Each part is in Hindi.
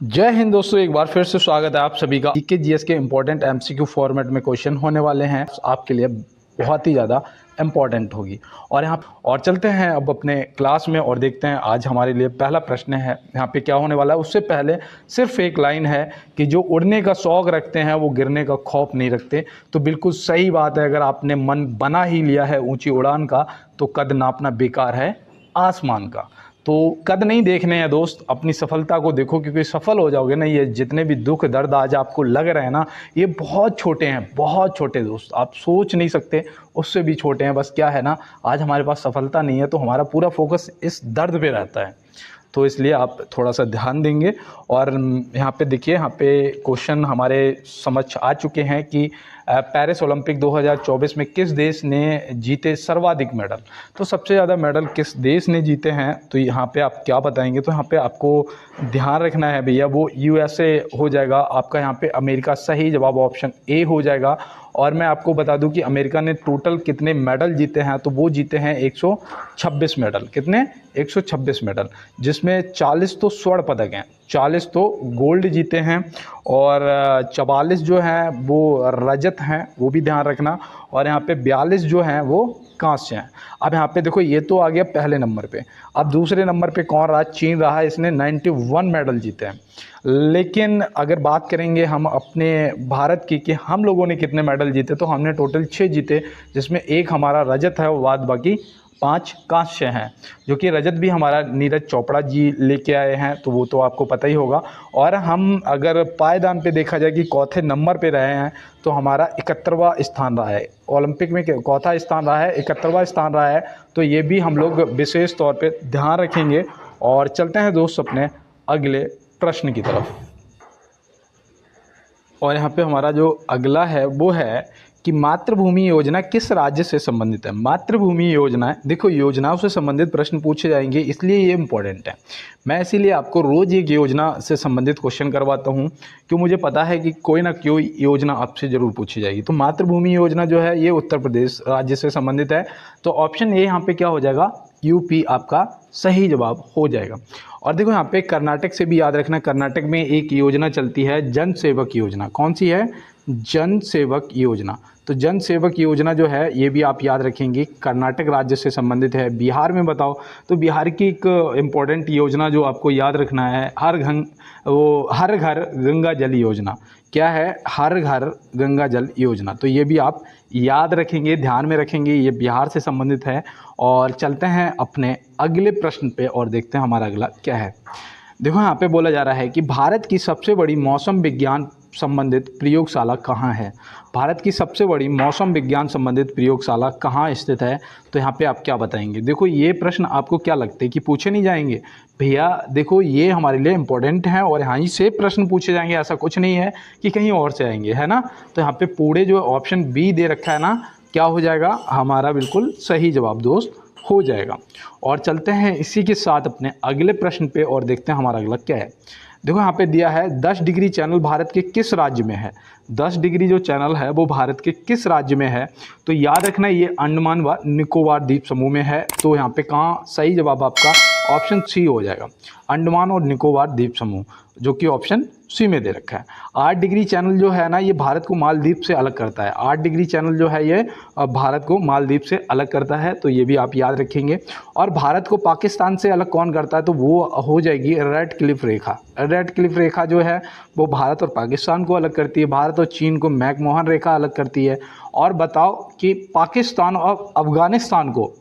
जय हिंद दोस्तों, एक बार फिर से स्वागत है आप सभी का। जीके जीएस के इंपॉर्टेंट एमसीक्यू फॉर्मेट में क्वेश्चन होने वाले हैं, आपके लिए बहुत ही ज़्यादा इम्पॉर्टेंट होगी। और चलते हैं अब अपने क्लास में और देखते हैं आज हमारे लिए पहला प्रश्न है यहाँ पे क्या होने वाला है। उससे पहले सिर्फ एक लाइन है कि जो उड़ने का शौक रखते हैं वो गिरने का खौफ नहीं रखते। तो बिल्कुल सही बात है, अगर आपने मन बना ही लिया है ऊंची उड़ान का तो कद नापना बेकार है आसमान का। तो कद नहीं देखने हैं दोस्त, अपनी सफलता को देखो, क्योंकि सफल हो जाओगे ना। ये जितने भी दुख दर्द आज आपको लग रहे हैं ना, ये बहुत छोटे हैं, बहुत छोटे दोस्त, आप सोच नहीं सकते, उससे भी छोटे हैं। बस क्या है ना, आज हमारे पास सफलता नहीं है तो हमारा पूरा फोकस इस दर्द पे रहता है, तो इसलिए आप थोड़ा सा ध्यान देंगे। और यहाँ पे देखिए, यहाँ पे क्वेश्चन हमारे समझ आ चुके हैं कि पेरिस ओलंपिक 2024 में किस देश ने जीते सर्वाधिक मेडल। तो सबसे ज़्यादा मेडल किस देश ने जीते हैं, तो यहाँ पे आप क्या बताएंगे। तो यहाँ पे आपको ध्यान रखना है भैया, वो यूएसए हो जाएगा आपका। यहाँ पे अमेरिका सही जवाब ऑप्शन ए हो जाएगा। और मैं आपको बता दूं कि अमेरिका ने टोटल कितने मेडल जीते हैं, तो वो जीते हैं 126 मेडल। कितने? 126 मेडल, जिसमें 40 तो स्वर्ण पदक हैं, 40 तो गोल्ड जीते हैं और 44 जो हैं वो रजत हैं, वो भी ध्यान रखना। और यहाँ पे 42 जो हैं वो कांस्य हैं। अब यहाँ पे देखो, ये तो आ गया पहले नंबर पे। अब दूसरे नंबर पे कौन रहा? चीन रहा, इसने 91 मेडल जीते हैं। लेकिन अगर बात करेंगे हम अपने भारत की कि हम लोगों ने कितने मेडल जीते, तो हमने टोटल 6 जीते, जिसमें एक हमारा रजत है, बाद बाकी 5 कांस्य हैं, जो कि रजत भी हमारा नीरज चोपड़ा जी लेके आए हैं, तो वो तो आपको पता ही होगा। और हम अगर पायदान पे देखा जाए कि चौथे नंबर पे रहे हैं, तो हमारा 71वां स्थान रहा है ओलंपिक में। चौथा स्थान रहा है, 71वां स्थान रहा है, तो ये भी हम लोग विशेष तौर पे ध्यान रखेंगे। और चलते हैं दोस्त अपने अगले प्रश्न की तरफ। और यहाँ पे हमारा जो अगला है वो है कि मातृभूमि योजना किस राज्य से संबंधित है। मातृभूमि योजना, देखो योजनाओं से संबंधित प्रश्न पूछे जाएंगे, इसलिए ये इंपॉर्टेंट है। मैं इसीलिए आपको रोज़ एक योजना से संबंधित क्वेश्चन करवाता हूँ, क्यों मुझे पता है कि कोई ना कोई योजना आपसे ज़रूर पूछी जाएगी। तो मातृभूमि योजना जो है ये उत्तर प्रदेश राज्य से संबंधित है, तो ऑप्शन ए यहाँ पे क्या हो जाएगा? यूपी आपका सही जवाब हो जाएगा। और देखो यहाँ पे कर्नाटक से भी याद रखना, कर्नाटक में एक योजना चलती है जन सेवक योजना। कौन सी है? जन सेवक योजना। तो जन सेवक योजना जो है ये भी आप याद रखेंगे, कर्नाटक राज्य से संबंधित है। बिहार में बताओ, तो बिहार की एक इम्पॉर्टेंट योजना जो आपको याद रखना है, हर घर गंगा जल योजना। क्या है? हर घर गंगा जल योजना। तो ये भी आप याद रखेंगे, ध्यान में रखेंगे, ये बिहार से संबंधित है। और चलते हैं अपने अगले प्रश्न पे और देखते हैं हमारा अगला क्या है। देखो यहाँ पे बोला जा रहा है कि भारत की सबसे बड़ी मौसम विज्ञान संबंधित प्रयोगशाला कहाँ है। भारत की सबसे बड़ी मौसम विज्ञान संबंधित प्रयोगशाला कहाँ स्थित है, तो यहाँ पे आप क्या बताएंगे। देखो ये प्रश्न आपको क्या लगता है कि पूछे नहीं जाएंगे? भैया देखो, ये हमारे लिए इंपॉर्टेंट है और यहाँ से प्रश्न पूछे जाएंगे, ऐसा कुछ नहीं है कि कहीं और से आएंगे, है ना। तो यहाँ पे पूरे जो ऑप्शन बी दे रखा है ना, क्या हो जाएगा? हमारा बिल्कुल सही जवाब दोस्त हो जाएगा। और चलते हैं इसी के साथ अपने अगले प्रश्न पे और देखते हैं हमारा अगला क्या है। देखो यहाँ पे दिया है 10 डिग्री चैनल भारत के किस राज्य में है। 10 डिग्री जो चैनल है वो भारत के किस राज्य में है, तो याद रखना ये अंडमान व निकोबार द्वीप समूह में है। तो यहाँ पे कहाँ सही जवाब आपका ऑप्शन सी हो जाएगा, अंडमान और निकोबार द्वीप समूह, जो कि ऑप्शन सी में दे रखा है। 8 डिग्री चैनल जो है ना, ये भारत को मालदीव से अलग करता है। 8 डिग्री चैनल जो है ये भारत को मालदीव से अलग करता है, तो ये भी आप याद रखेंगे। और भारत को पाकिस्तान से अलग कौन करता है, तो वो हो जाएगी रेड क्लिफ रेखा। रेड क्लिफ रेखा जो है वो भारत और पाकिस्तान को अलग करती है, भारत और चीन को मैकमोहन रेखा अलग करती है। और बताओ कि पाकिस्तान और अफगानिस्तान को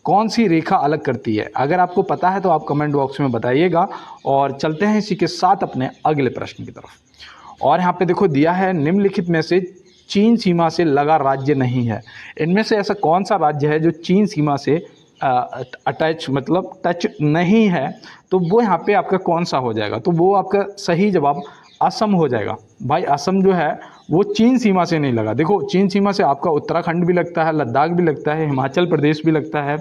कौन सी रेखा अलग करती है। अगर आपको पता है तो आप कमेंट बॉक्स में बताइएगा। और चलते हैं इसी के साथ अपने अगले प्रश्न की तरफ। और यहाँ पे देखो दिया है, निम्नलिखित में से चीन सीमा से लगा राज्य नहीं है। इनमें से ऐसा कौन सा राज्य है जो चीन सीमा से टच नहीं है, तो वो यहाँ पे आपका कौन सा हो जाएगा, तो वो आपका सही जवाब असम हो जाएगा। भाई असम जो है वो चीन सीमा से नहीं लगा। देखो चीन सीमा से आपका उत्तराखंड भी लगता है, लद्दाख भी लगता है, हिमाचल प्रदेश भी लगता है,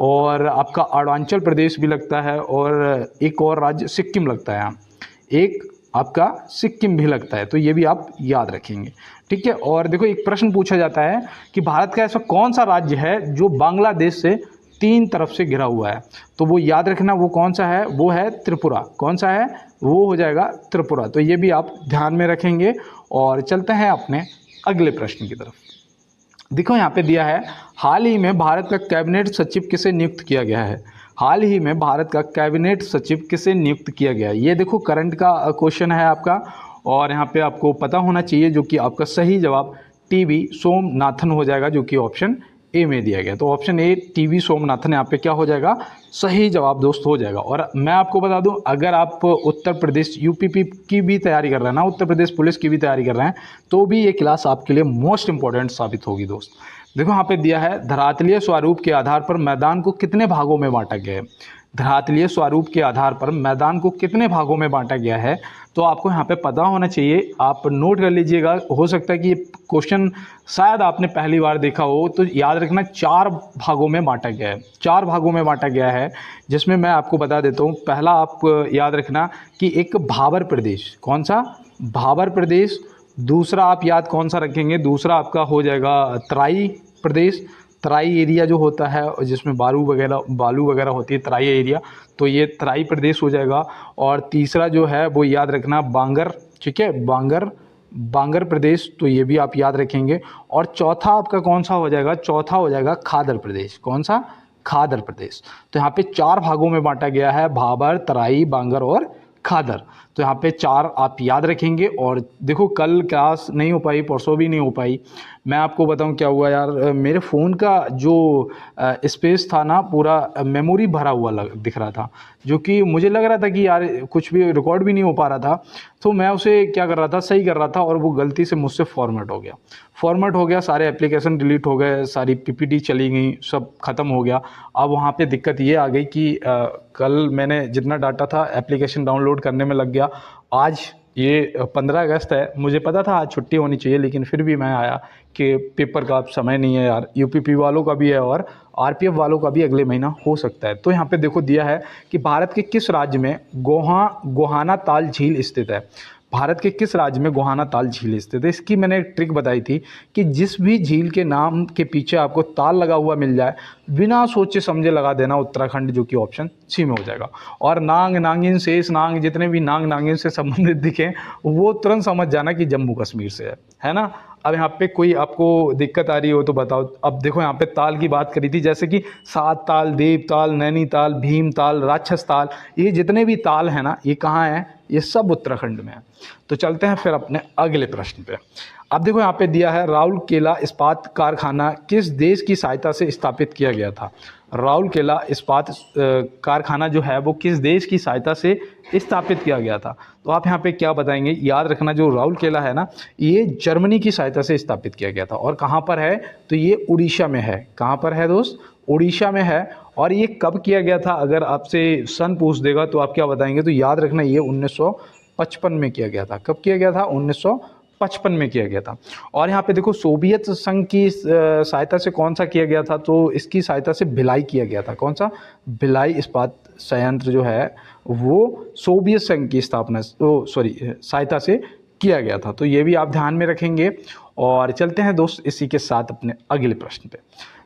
और आपका अरुणाचल प्रदेश भी लगता है, और एक और राज्य सिक्किम लगता है, एक आपका सिक्किम भी लगता है। तो ये भी आप याद रखेंगे, ठीक है। और देखो एक प्रश्न पूछा जाता है कि भारत का ऐसा कौन सा राज्य है जो बांग्लादेश से तीन तरफ से घिरा हुआ है, तो वो याद रखना वो कौन सा है, वो है त्रिपुरा। कौन सा है, वो हो जाएगा त्रिपुरा। तो ये भी आप ध्यान में रखेंगे। और चलते हैं अपने अगले प्रश्न की तरफ। देखो यहाँ पे दिया है, हाल ही में भारत का कैबिनेट सचिव किसे नियुक्त किया गया है। हाल ही में भारत का कैबिनेट सचिव किसे नियुक्त किया गया है। ये देखो करंट का क्वेश्चन है आपका, और यहाँ पे आपको पता होना चाहिए, जो कि आपका सही जवाब टीवी सोमनाथन हो जाएगा, जो कि ऑप्शन ए में दिया गया। तो ऑप्शन ए टीवी सोमनाथन यहाँ पे क्या हो जाएगा, सही जवाब दोस्त हो जाएगा। और मैं आपको बता दूं, अगर आप उत्तर प्रदेश यूपीपी की भी तैयारी कर रहे हैं ना, उत्तर प्रदेश पुलिस की भी तैयारी कर रहे हैं, तो भी ये क्लास आपके लिए मोस्ट इंपॉर्टेंट साबित होगी दोस्त। देखो यहाँ पे दिया है, धरातलीय स्वरूप के आधार पर मैदान को कितने भागों में बांटा गया है। धरातलीय स्वरूप के आधार पर मैदान को कितने भागों में बांटा गया है, तो आपको यहाँ पे पता होना चाहिए, आप नोट कर लीजिएगा। हो सकता है कि ये क्वेश्चन शायद आपने पहली बार देखा हो, तो याद रखना 4 भागों में बांटा गया है। 4 भागों में बांटा गया है, जिसमें मैं आपको बता देता हूँ। पहला आप याद रखना कि एक भाबर प्रदेश, कौन सा, भाबर प्रदेश। दूसरा आप याद कौन सा रखेंगे, दूसरा आपका हो जाएगा तराई प्रदेश। तराई एरिया जो होता है, जिसमें बालू वगैरह होती है, तराई एरिया, तो ये तराई प्रदेश हो जाएगा। और तीसरा जो है वो याद रखना बांगर, ठीक है, बांगर प्रदेश, तो ये भी आप याद रखेंगे। और चौथा आपका कौन सा हो जाएगा, चौथा हो जाएगा खादर प्रदेश। कौन सा, खादर प्रदेश। तो यहाँ पे 4 भागों में बांटा गया है, भाबर, तराई, बांगर और खादर। तो यहाँ पे 4 आप याद रखेंगे। और देखो कल क्लास नहीं हो पाई, परसों भी नहीं हो पाई। मैं आपको बताऊं क्या हुआ यार, मेरे फ़ोन का जो स्पेस था ना, पूरा मेमोरी भरा हुआ दिख रहा था, जो कि मुझे लग रहा था कि यार कुछ भी रिकॉर्ड भी नहीं हो पा रहा था। तो मैं उसे क्या कर रहा था, सही कर रहा था, और वो गलती से मुझसे फॉर्मेट हो गया। सारे एप्लीकेशन डिलीट हो गए, सारी पीपीटी चली गई, सब ख़त्म हो गया। अब वहाँ पे दिक्कत ये आ गई कि कल मैंने जितना डाटा था एप्लीकेशन डाउनलोड करने में लग गया। आज ये 15 अगस्त है, मुझे पता था आज छुट्टी होनी चाहिए, लेकिन फिर भी मैं आया कि पेपर का अब समय नहीं है यार। यूपीपी वालों का भी है और आरपीएफ वालों का भी अगले महीना हो सकता है। तो यहाँ पे देखो दिया है कि भारत के किस राज्य में गोहाना ताल झील स्थित है। भारत के किस राज्य में गोहाना ताल झील स्थित है। इसकी मैंने एक ट्रिक बताई थी कि जिस भी झील के नाम के पीछे आपको ताल लगा हुआ मिल जाए, बिना सोचे समझे लगा देना उत्तराखंड, जो कि ऑप्शन सी में हो जाएगा। और नांग, नागिन, शेष नांग, जितने भी नांग नागिन से संबंधित दिखे, वो तुरंत समझ जाना कि जम्मू कश्मीर से है ना। अब यहाँ पे कोई आपको दिक्कत आ रही हो तो बताओ। अब देखो यहाँ पे ताल की बात करी थी, जैसे कि 7 ताल, देव ताल, नैनीताल, भीम ताल, राक्षस ताल, ये जितने भी ताल हैं ना, ये कहाँ हैं, ये सब उत्तराखंड में है। तो चलते हैं फिर अपने अगले प्रश्न पे। अब देखो यहाँ पे दिया है, राउरकेला इस्पात कारखाना किस देश की सहायता से स्थापित किया गया था। राउरकेला इस्पात कारखाना जो है वो किस देश की सहायता से स्थापित किया गया था। तो आप यहाँ पे क्या बताएंगे, याद रखना जो राउरकेला है ना, ये जर्मनी की सहायता से स्थापित किया गया था। और कहाँ पर है, तो ये उड़ीसा में है। कहाँ पर है दोस्त, उड़ीसा में है। और ये कब किया गया था, अगर आपसे सन पूछ देगा तो आप क्या बताएंगे, तो याद रखना ये 1955 में किया गया था। कब किया गया था, 1955 में किया गया था। और यहाँ पे देखो सोवियत संघ की सहायता से कौन सा किया गया था, तो इसकी सहायता से भिलाई किया गया था। कौन सा, भिलाई इस्पात संयंत्र जो है वो सोवियत संघ की सहायता से किया गया था। तो ये भी आप ध्यान में रखेंगे। और चलते हैं दोस्त इसी के साथ अपने अगले प्रश्न पे।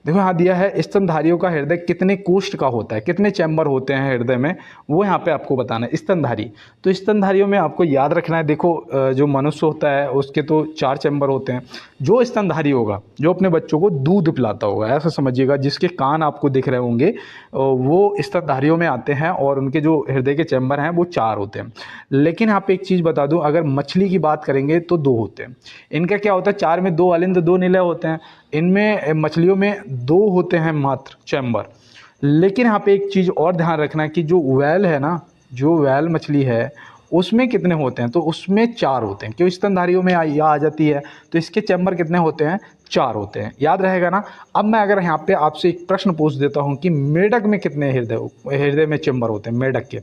देखो यहाँ दिया है, स्तनधारियों का हृदय कितने कोष्ठ का होता है, कितने चैम्बर होते हैं हृदय में, वो यहाँ पे आपको बताना है। स्तनधारी, तो स्तनधारियों में आपको याद रखना है, देखो जो मनुष्य होता है उसके तो 4 चैम्बर होते हैं। जो स्तनधारी होगा, जो अपने बच्चों को दूध पिलाता होगा, ऐसा समझिएगा, जिसके कान आपको दिख रहे होंगे, वो स्तनधारियों में आते हैं। और उनके जो हृदय के चैम्बर हैं वो 4 होते हैं। लेकिन यहाँ पे एक चीज़ बता दूँ, अगर मछली की बात करेंगे तो 2 होते हैं। इनका क्या होता है, 4 में 2 अलिंद, 2 निलय होते हैं। इनमें मछलियों में 2 होते हैं मात्र चैम्बर। लेकिन यहाँ पे एक चीज़ और ध्यान रखना है कि जो व्हेल है ना, जो व्हेल मछली है उसमें कितने होते हैं, तो उसमें 4 होते हैं। क्यों, स्तनधारियों में आ जाती है, तो इसके चैम्बर कितने होते हैं, 4 होते हैं। याद रहेगा ना। अब मैं अगर यहाँ पे आपसे एक प्रश्न पूछ देता हूँ कि मेढक में कितने हृदय में चैम्बर होते हैं मेढक के,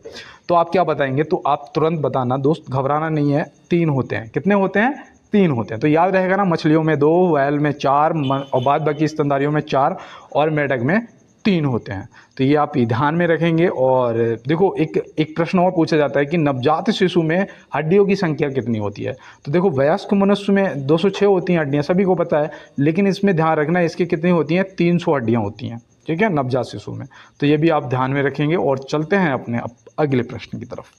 तो आप क्या बताएंगे, तो आप तुरंत बताना दोस्त, घबराना नहीं है। 3 होते हैं। कितने होते हैं, 3 होते हैं। तो याद रहेगा ना, मछलियों में 2, व्हेल में 4 और बाद बाकी स्तनधारियों में 4 और मेढक में 3 होते हैं। तो ये आप ध्यान में रखेंगे। और देखो एक प्रश्न और पूछा जाता है कि नवजात शिशु में हड्डियों की संख्या कितनी होती है। तो देखो वयस्क मनुष्य में 206 होती हैं हड्डियाँ, सभी को पता है। लेकिन इसमें ध्यान रखना, इसकी कितनी होती हैं, 300 हड्डियाँ होती हैं। ठीक है, नवजात शिशु में। तो ये भी आप ध्यान में रखेंगे और चलते हैं अपने अगले प्रश्न की तरफ।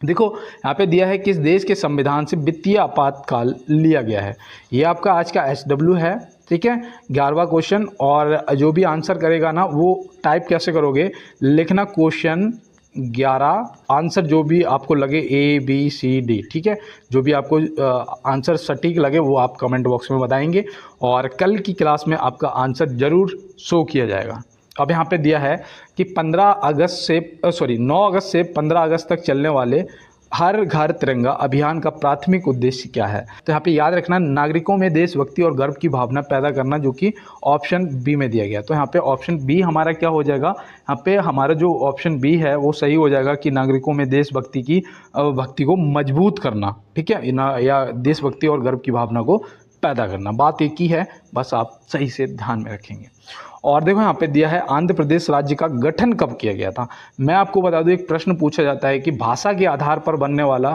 देखो यहाँ पे दिया है किस देश के संविधान से वित्तीय आपातकाल लिया गया है। ये आपका आज का SW है, ठीक है, 11वां क्वेश्चन। और जो भी आंसर करेगा ना वो टाइप कैसे करोगे, लिखना क्वेश्चन 11 आंसर जो भी आपको लगे ABCD, ठीक है, जो भी आपको आंसर सटीक लगे वो आप कमेंट बॉक्स में बताएंगे और कल की क्लास में आपका आंसर ज़रूर शो किया जाएगा। अब यहाँ पे दिया है कि 9 अगस्त से 15 अगस्त तक चलने वाले हर घर तिरंगा अभियान का प्राथमिक उद्देश्य क्या है। तो यहाँ पे याद रखना, नागरिकों में देशभक्ति और गर्व की भावना पैदा करना, जो कि ऑप्शन बी में दिया गया। तो यहाँ पे ऑप्शन बी हमारा क्या हो जाएगा, यहाँ पे हमारा जो ऑप्शन बी है वो सही हो जाएगा कि नागरिकों में देशभक्ति की भक्ति को मजबूत करना, ठीक है, या देशभक्ति और गर्व की भावना को पैदा करना। बात एक ही है, बस आप सही से ध्यान में रखेंगे। और देखो यहाँ पे दिया है आंध्र प्रदेश राज्य का गठन कब किया गया था। मैं आपको बता दूं, एक प्रश्न पूछा जाता है कि भाषा के आधार पर बनने वाला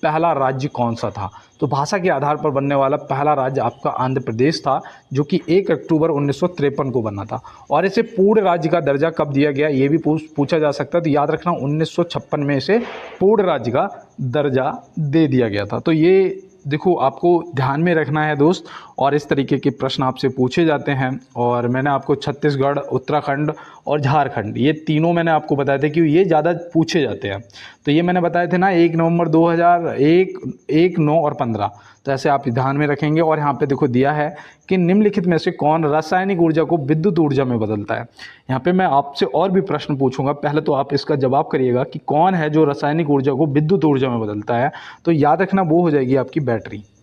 पहला राज्य कौन सा था। तो भाषा के आधार पर बनने वाला पहला राज्य आपका आंध्र प्रदेश था, जो कि 1 अक्टूबर 1953 को बना था। और इसे पूर्ण राज्य का दर्जा कब दिया गया, ये भी पूछा जा सकता है। तो याद रखना 1956 में इसे पूर्ण राज्य का दर्जा दे दिया गया था। तो ये देखो आपको ध्यान में रखना है दोस्त, और इस तरीके के प्रश्न आपसे पूछे जाते हैं। और मैंने आपको छत्तीसगढ़, उत्तराखंड और झारखंड, ये तीनों मैंने आपको बताए थे कि ये ज़्यादा पूछे जाते हैं। तो ये मैंने बताए थे ना 1 नवंबर 2001, 1, 9 और 15। तो ऐसे आप ध्यान में रखेंगे। और यहाँ पे देखो दिया है कि निम्नलिखित में से कौन रासायनिक ऊर्जा को विद्युत ऊर्जा में बदलता है। यहाँ पे मैं आपसे और भी प्रश्न पूछूंगा, पहले तो आप इसका जवाब करिएगा कि कौन है जो रासायनिक ऊर्जा को विद्युत ऊर्जा में बदलता है। तो याद रखना वो हो जाएगी आपकी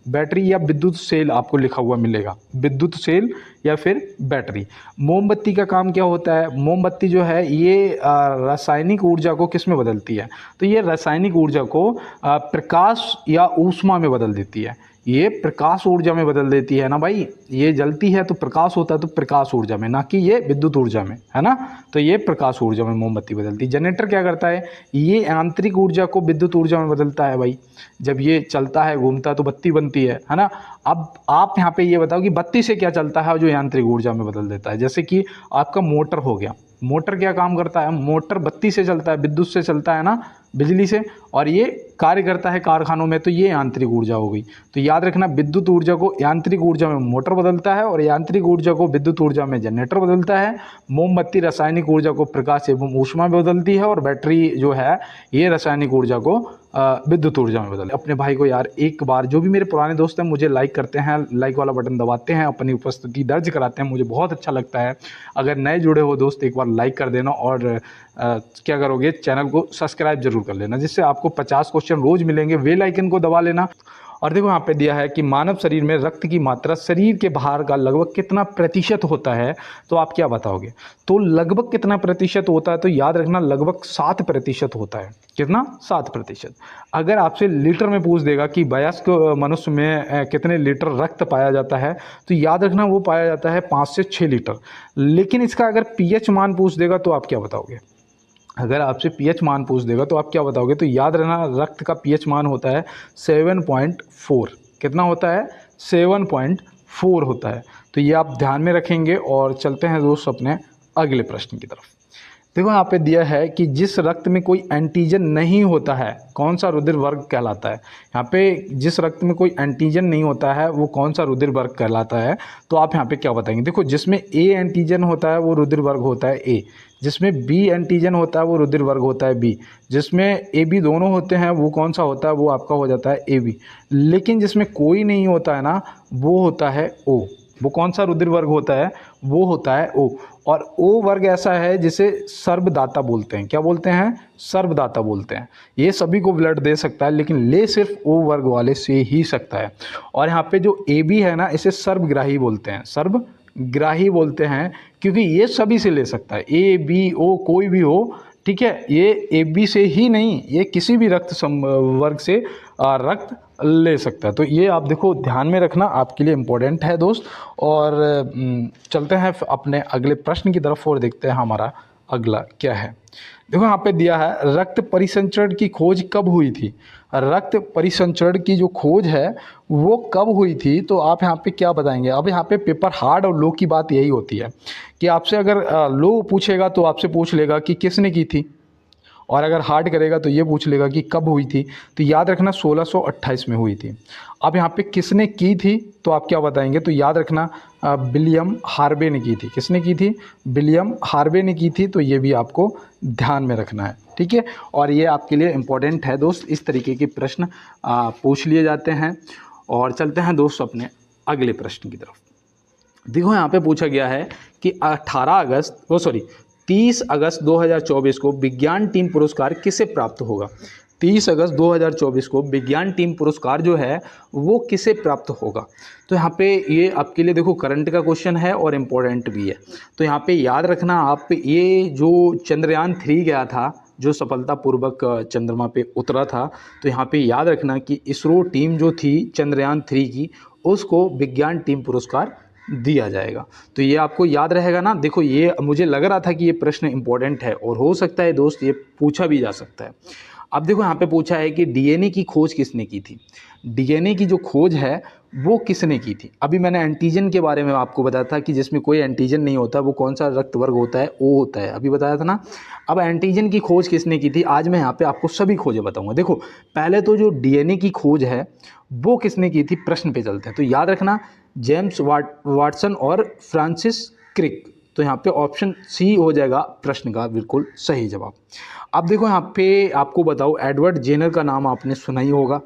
बैटरी या विद्युत सेल, आपको लिखा हुआ मिलेगा विद्युत सेल या फिर बैटरी। मोमबत्ती का काम क्या होता है, मोमबत्ती जो है ये रासायनिक ऊर्जा को किस में बदलती है। तो ये रासायनिक ऊर्जा को प्रकाश या ऊष्मा में बदल देती है। ये प्रकाश ऊर्जा में बदल देती है ना भाई, ये जलती है तो प्रकाश होता है, तो प्रकाश ऊर्जा में, ना कि ये विद्युत ऊर्जा में, है ना। तो ये प्रकाश ऊर्जा में मोमबत्ती बदलती है। जनरेटर क्या करता है, ये आंतरिक ऊर्जा को विद्युत ऊर्जा में बदलता है भाई। जब ये चलता है, घूमता है तो बत्ती बनती है ना। अब आप यहाँ पे ये बताओ कि बत्ती से क्या चलता है जो यांत्रिक ऊर्जा में बदल देता है। जैसे कि आपका मोटर हो गया, मोटर क्या काम करता है, मोटर बत्ती से चलता है, विद्युत से चलता है ना, बिजली से, और ये कार्य करता है कारखानों में, तो ये यांत्रिक ऊर्जा हो गई। तो याद रखना, विद्युत ऊर्जा को यांत्रिक ऊर्जा में मोटर बदलता है और यांत्रिक ऊर्जा को विद्युत ऊर्जा में जनरेटर बदलता है। मोमबत्ती रासायनिक ऊर्जा को प्रकाश एवं ऊष्मा में बदलती है, और बैटरी जो है ये रासायनिक ऊर्जा को विद्युत ऊर्जा में बदलती है। अपने भाई को यार एक बार, जो भी मेरे पुराने दोस्त हैं मुझे लाइक करते हैं, लाइक वाला बटन दबाते हैं, अपनी उपस्थिति दर्ज कराते हैं, मुझे बहुत अच्छा लगता है। अगर नए जुड़े हो दोस्त, एक बार लाइक कर देना और क्या करोगे, चैनल को सब्सक्राइब जरूर कर लेना, जिससे आपको 50 क्वेश्चन रोज मिलेंगे। बेल आइकन को दबा लेना। और देखो यहाँ पे दिया है कि मानव शरीर में रक्त की मात्रा शरीर के बाहर का लगभग कितना प्रतिशत होता है। तो आप क्या बताओगे, तो लगभग कितना प्रतिशत होता है। तो याद रखना लगभग 7% होता है। कितना, 7%। अगर आपसे लीटर में पूछ देगा कि वयस्क मनुष्य में कितने लीटर रक्त पाया जाता है, तो याद रखना वो पाया जाता है 5 से 6 लीटर। लेकिन इसका अगर pH मान पूछ देगा तो आप क्या बताओगे, अगर आपसे pH मान पूछ देगा तो आप क्या बताओगे। तो याद रखना रक्त का pH मान होता है 7.4। कितना होता है, 7.4 होता है। तो ये आप ध्यान में रखेंगे। और चलते हैं दोस्त अपने अगले प्रश्न की तरफ। देखो यहाँ पे दिया है कि जिस रक्त में कोई एंटीजन नहीं होता है, कौन सा रुधिर वर्ग कहलाता है। यहाँ पे जिस रक्त में कोई एंटीजन नहीं होता है वो कौन सा रुधिर वर्ग कहलाता है। तो आप यहाँ पे क्या बताएंगे, देखो जिसमें A एंटीजन होता है वो रुधिर वर्ग होता है A, जिसमें B एंटीजन होता है वो रुधिर वर्ग होता है B, जिसमें AB दोनों होते हैं वो कौन सा होता है, वो आपका हो जाता है AB। लेकिन जिसमें कोई नहीं होता है ना, वो होता है O। वो कौन सा रुधिर वर्ग होता है, वो होता है O। और O वर्ग ऐसा है जिसे सर्वदाता बोलते हैं। क्या बोलते हैं, सर्वदाता बोलते हैं। ये सभी को ब्लड दे सकता है, लेकिन ले सिर्फ O वर्ग वाले से ही सकता है। और यहाँ पे जो AB है ना, इसे सर्वग्राही बोलते हैं, सर्वग्राही बोलते हैं, क्योंकि ये सभी से ले सकता है, A B O कोई भी हो, ठीक है। ये AB से ही नहीं, ये किसी भी रक्त वर्ग से रक्त ले सकता है। तो ये आप देखो ध्यान में रखना, आपके लिए इम्पोर्टेंट है दोस्त। और चलते हैं अपने अगले प्रश्न की तरफ और देखते हैं हमारा अगला क्या है। देखो यहाँ पे दिया है रक्त परिसंचरण की खोज कब हुई थी। रक्त परिसंचरण की जो खोज है वो कब हुई थी, तो आप यहाँ पे क्या बताएंगे। अब यहाँ पे पेपर हार्ड और लो की बात यही होती है कि आपसे अगर लो पूछेगा तो आपसे पूछ लेगा कि किसने की थी, और अगर हार्ड करेगा तो ये पूछ लेगा कि कब हुई थी। तो याद रखना 1628 में हुई थी। अब यहाँ पे किसने की थी तो आप क्या बताएंगे, तो याद रखना विलियम हार्वे ने की थी। किसने की थी, विलियम हार्वे ने की थी। तो ये भी आपको ध्यान में रखना है, ठीक है। और ये आपके लिए इम्पोर्टेंट है दोस्त, इस तरीके के प्रश्न पूछ लिए जाते हैं। और चलते हैं दोस्त अपने अगले प्रश्न की तरफ। देखो यहाँ पे पूछा गया है कि 30 अगस्त 2024 को विज्ञान टीम पुरस्कार किसे प्राप्त होगा। 30 अगस्त 2024 को विज्ञान टीम पुरस्कार जो है वो किसे प्राप्त होगा। तो यहाँ पे ये आपके लिए देखो करंट का क्वेश्चन है और इम्पोर्टेंट भी है। तो यहाँ पे याद रखना आप, ये जो चंद्रयान 3 गया था, जो सफलतापूर्वक चंद्रमा पे उतरा था, तो यहाँ पे याद रखना कि इसरो टीम जो थी चंद्रयान 3 की, उसको विज्ञान टीम पुरस्कार दिया जाएगा। तो ये आपको याद रहेगा ना। देखो ये मुझे लग रहा था कि ये प्रश्न इंपॉर्टेंट है और हो सकता है दोस्त ये पूछा भी जा सकता है। अब देखो यहाँ पे पूछा है कि डीएनए की खोज किसने की थी। डीएनए की जो खोज है वो किसने की थी। अभी मैंने एंटीजन के बारे में आपको बताया था कि जिसमें कोई एंटीजन नहीं होता वो कौन सा रक्त वर्ग होता है, ओ होता है, अभी बताया था ना। अब एंटीजन की खोज किसने की थी, आज मैं यहाँ पे आपको सभी खोजें बताऊंगा। देखो पहले तो जो डीएनए की खोज है वो किसने की थी, प्रश्न पे चलते हैं। तो याद रखना जेम्स वाटसन और फ्रांसिस क्रिक। तो यहाँ पे ऑप्शन सी हो जाएगा प्रश्न का बिल्कुल सही जवाब। अब देखो यहाँ पे आपको बताओ, एडवर्ड जेनर का नाम आपने सुना ही होगा।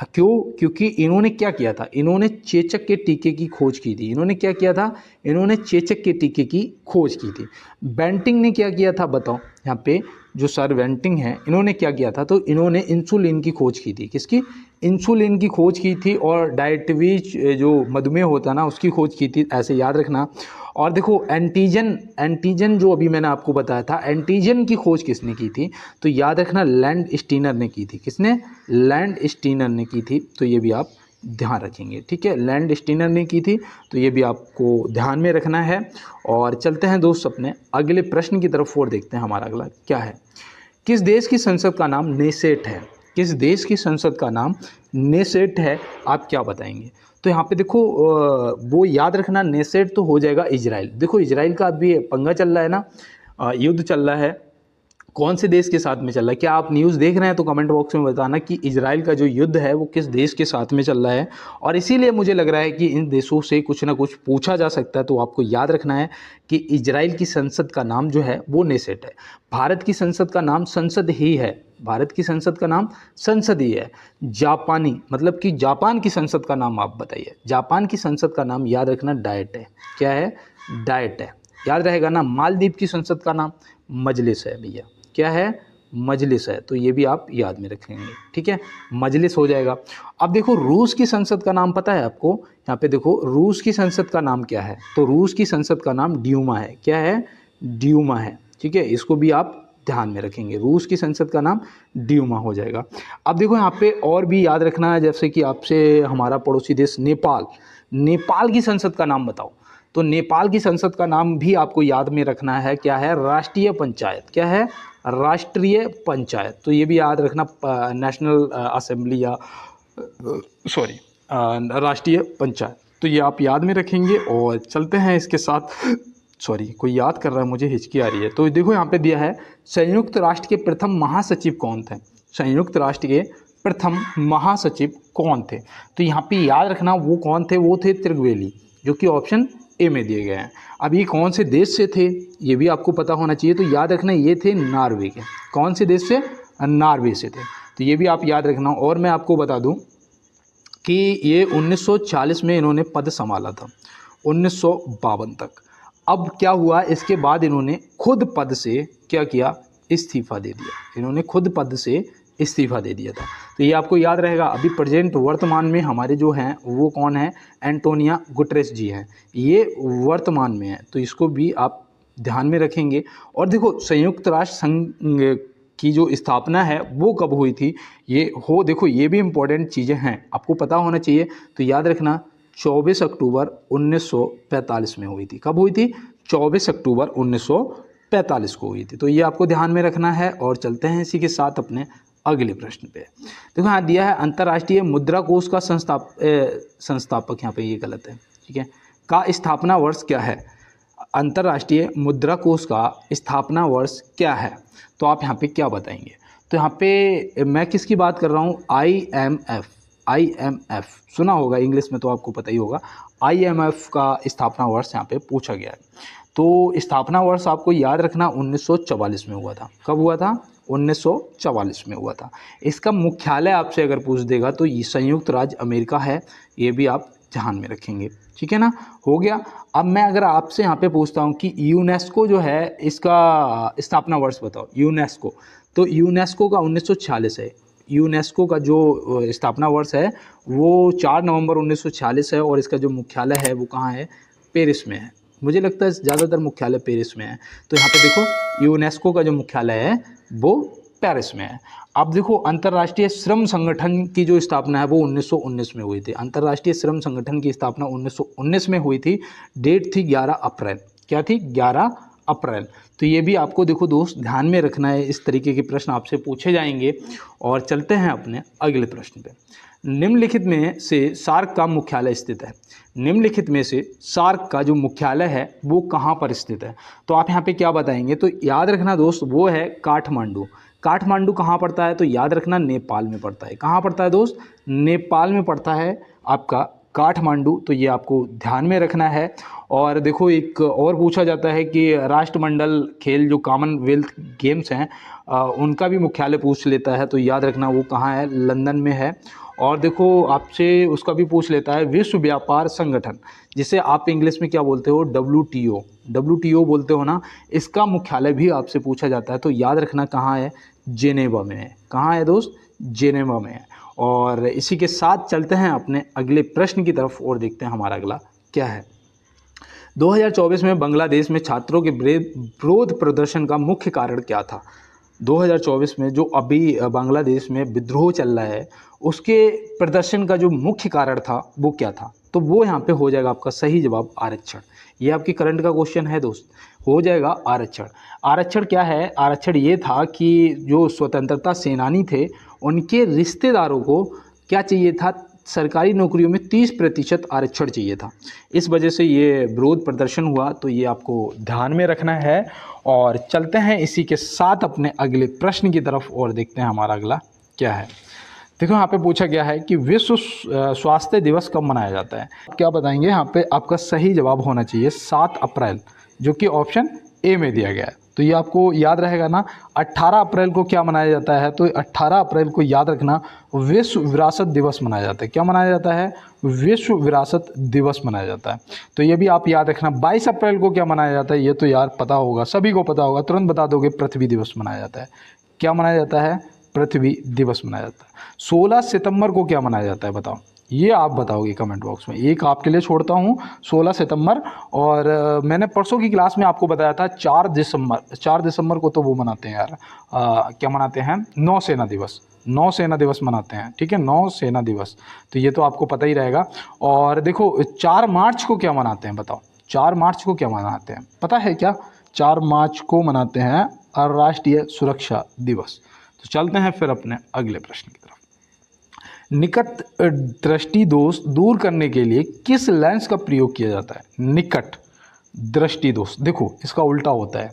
क्यों, क्योंकि इन्होंने क्या किया था, इन्होंने चेचक के टीके की खोज की थी। इन्होंने क्या किया था, इन्होंने चेचक के टीके की खोज की थी। बेंटिंग ने क्या किया था बताओ, यहाँ पे जो सर बेंटिंग है इन्होंने क्या किया था, तो इन्होंने इंसुलिन की खोज की थी। किसकी, इंसुलिन की खोज की थी। और डायबिटीज जो मधुमेह होता है ना उसकी खोज की थी, ऐसे याद रखना। और देखो एंटीजन जो अभी मैंने आपको बताया था, एंटीजन की खोज किसने की थी, तो याद रखना लैंड स्टीनर ने की थी। किसने, लैंड स्टीनर ने की थी। तो ये भी आप ध्यान रखेंगे, ठीक है, लैंड स्टीनर ने की थी। तो ये भी आपको ध्यान में रखना है। और चलते हैं दोस्त अपने अगले प्रश्न की तरफ और देखते हैं हमारा अगला क्या है। किस देश की संसद का नाम नेसेट है। किस देश की संसद का नाम नेसेट है, आप क्या बताएंगे। तो यहाँ पे देखो वो याद रखना, नेसेट तो हो जाएगा इजराइल। देखो इजराइल का अभी पंगा चल रहा है ना, युद्ध चल रहा है। कौन से देश के साथ में चल रहा है, क्या आप न्यूज़ देख रहे हैं, तो कमेंट बॉक्स में बताना कि इजराइल का जो युद्ध है वो किस देश के साथ में चल रहा है। और इसीलिए मुझे लग रहा है कि इन देशों से कुछ ना कुछ पूछा जा सकता है। तो आपको याद रखना है कि इजराइल की संसद का नाम जो है वो नेसेट है। भारत की संसद का नाम संसद ही है, भारत की संसद का नाम संसद ही है। जापानी मतलब कि जापान की संसद का नाम आप बताइए। जापान की संसद का नाम याद रखना डाइट है। क्या है, डाइट है, याद रहेगा ना। मालदीव की संसद का नाम मजलिस है भैया। क्या है, मजलिस है। तो ये भी आप याद में रखेंगे, ठीक है, मजलिस हो जाएगा। अब देखो रूस की संसद का नाम पता है आपको, यहाँ पे देखो रूस की संसद का नाम क्या है, तो रूस की संसद का नाम ड्यूमा है। क्या है, ड्यूमा है, ठीक है, इसको भी आप ध्यान में रखेंगे। रूस की संसद का नाम ड्यूमा हो जाएगा। अब देखो यहाँ पे और भी याद रखना है, जैसे कि आपसे हमारा पड़ोसी देश नेपाल, नेपाल की संसद का नाम बताओ। तो नेपाल की संसद का नाम भी आपको याद में रखना है। क्या है, राष्ट्रीय पंचायत। क्या है, राष्ट्रीय पंचायत। तो ये भी याद रखना, नेशनल असेंबली या सॉरी राष्ट्रीय पंचायत। तो ये आप याद में रखेंगे। और चलते हैं इसके साथ, सॉरी कोई याद कर रहा है, मुझे हिचकी आ रही है। तो देखो यहाँ पे दिया है संयुक्त राष्ट्र के प्रथम महासचिव कौन थे। संयुक्त राष्ट्र के प्रथम महासचिव कौन थे, तो यहाँ पे याद रखना वो कौन थे, वो थे त्रिगवेली, जो कि ऑप्शन ए में दिए गए हैं। अब ये कौन से देश से थे ये भी आपको पता होना चाहिए। तो याद रखना ये थे नॉर्वे के। कौन से देश से, नॉर्वे से थे। तो ये भी आप याद रखना। और मैं आपको बता दूं कि ये 1940 में इन्होंने पद संभाला था, 1952 तक। अब क्या हुआ, इसके बाद इन्होंने खुद पद से क्या किया, इस्तीफा दे दिया। इन्होंने खुद पद से इस्तीफा दे दिया था। तो ये आपको याद रहेगा। अभी प्रेजेंट वर्तमान में हमारे जो हैं वो कौन है, एंटोनिया गुटेरेस जी हैं, ये वर्तमान में है। तो इसको भी आप ध्यान में रखेंगे। और देखो संयुक्त राष्ट्र संघ की जो स्थापना है वो कब हुई थी, देखो ये भी इम्पोर्टेंट चीज़ें हैं, आपको पता होना चाहिए। तो याद रखना 24 अक्टूबर 1945 में हुई थी। कब हुई थी, 24 अक्टूबर 1945 को हुई थी। तो ये आपको ध्यान में रखना है। और चलते हैं इसी के साथ अपने अगले प्रश्न पे। देखो यहाँ दिया है अंतर्राष्ट्रीय मुद्रा कोष का संस्थापक, यहाँ पे ये गलत है, ठीक है, का स्थापना वर्ष क्या है। अंतर्राष्ट्रीय मुद्रा कोष का स्थापना वर्ष क्या है, तो आप यहाँ पे क्या बताएंगे। तो यहाँ पे मैं किसकी बात कर रहा हूँ, IMF सुना होगा इंग्लिश में, तो आपको पता ही होगा। IMF का स्थापना वर्ष यहाँ पे पूछा गया है। तो स्थापना वर्ष आपको याद रखना 1944 में हुआ था। कब हुआ था, 1944 में हुआ था। इसका मुख्यालय आपसे अगर पूछ देगा तो ये संयुक्त राज्य अमेरिका है, ये भी आप ध्यान में रखेंगे, ठीक है ना, हो गया। अब मैं अगर आपसे यहाँ पे पूछता हूँ कि यूनेस्को जो है इसका स्थापना वर्ष बताओ, यूनेस्को, तो यूनेस्को का 1946 है। यूनेस्को का जो स्थापना वर्ष है वो 4 नवंबर 1946 है, और इसका जो मुख्यालय है वो कहाँ है, पेरिस में है। मुझे लगता है ज़्यादातर मुख्यालय पेरिस में है। तो यहाँ पे देखो यूनेस्को का जो मुख्यालय है वो पेरिस में है। अब देखो अंतर्राष्ट्रीय श्रम संगठन की जो स्थापना है वो 1919 में हुई थी। अंतर्राष्ट्रीय श्रम संगठन की स्थापना 1919 में हुई थी। डेट थी 11 अप्रैल। क्या थी, 11 अप्रैल। तो ये भी आपको देखो दोस्त ध्यान में रखना है, इस तरीके के प्रश्न आपसे पूछे जाएंगे। और चलते हैं अपने अगले प्रश्न पे। निम्नलिखित में से सार्क का मुख्यालय स्थित है। निम्नलिखित में से सार्क का जो मुख्यालय है वो कहाँ पर स्थित है, तो आप यहाँ पे क्या बताएंगे। तो याद रखना दोस्त वो है काठमांडू। काठमांडू कहाँ पड़ता है, तो याद रखना नेपाल में पड़ता है। कहाँ पड़ता है दोस्त, नेपाल में पड़ता है आपका काठमांडू। तो ये आपको ध्यान में रखना है। और देखो एक और पूछा जाता है कि राष्ट्रमंडल खेल जो कॉमनवेल्थ गेम्स हैं उनका भी मुख्यालय पूछ लेता है। तो याद रखना वो कहाँ है, लंदन में है। और देखो आपसे उसका भी पूछ लेता है विश्व व्यापार संगठन, जिसे आप इंग्लिश में क्या बोलते हो, WTO बोलते हो ना, इसका मुख्यालय भी आपसे पूछा जाता है। तो याद रखना कहाँ है, जेनेवा में है। कहाँ है दोस्त, जेनेवा में है। और इसी के साथ चलते हैं अपने अगले प्रश्न की तरफ और देखते हैं हमारा अगला क्या है। 2024 में बांग्लादेश में छात्रों के विरोध प्रदर्शन का मुख्य कारण क्या था। 2024 में जो अभी बांग्लादेश में विद्रोह चल रहा है उसके प्रदर्शन का जो मुख्य कारण था वो क्या था, तो वो यहाँ पे हो जाएगा आपका सही जवाब आरक्षण। ये आपकी करंट का क्वेश्चन है दोस्त, हो जाएगा आरक्षण। आरक्षण क्या है, आरक्षण ये था कि जो स्वतंत्रता सेनानी थे उनके रिश्तेदारों को क्या चाहिए था, सरकारी नौकरियों में 30% आरक्षण चाहिए था। इस वजह से ये विरोध प्रदर्शन हुआ। तो ये आपको ध्यान में रखना है। और चलते हैं इसी के साथ अपने अगले प्रश्न की तरफ और देखते हैं हमारा अगला क्या है। देखो यहाँ पे पूछा गया है कि विश्व स्वास्थ्य दिवस कब मनाया जाता है। क्या बताएंगे, यहाँ पे आपका सही जवाब होना चाहिए 7 अप्रैल, जो कि ऑप्शन ए में दिया गया है। तो ये आपको याद रहेगा ना। 18 अप्रैल को क्या मनाया जाता है, तो 18 अप्रैल को याद रखना विश्व विरासत दिवस मनाया जाता है। क्या मनाया जाता है, विश्व विरासत दिवस मनाया जाता है। तो ये भी आप याद रखना। 22 अप्रैल को क्या मनाया जाता है, ये तो यार पता होगा, सभी को पता होगा, तुरंत बता दोगे, पृथ्वी दिवस मनाया जाता है। क्या मनाया जाता है, पृथ्वी दिवस मनाया जाता है। 16 सितंबर को क्या मनाया जाता है बताओ, ये आप बताओगे कमेंट बॉक्स में। एक आपके लिए छोड़ता हूँ 16 सितंबर। और मैंने परसों की क्लास में आपको बताया था 4 दिसंबर को तो वो मनाते हैं यार, क्या मनाते हैं, नौसेना दिवस मनाते हैं, ठीक है, नौसेना दिवस। तो ये तो आपको पता ही रहेगा। और देखो 4 मार्च को क्या मनाते हैं बताओ, 4 मार्च को क्या मनाते हैं, पता है क्या, 4 मार्च को मनाते हैं राष्ट्रीय सुरक्षा दिवस। तो चलते हैं फिर अपने अगले प्रश्न की तरफ। निकट दृष्टि दोष दूर करने के लिए किस लेंस का प्रयोग किया जाता है। निकट दृष्टि दोष, देखो इसका उल्टा होता है।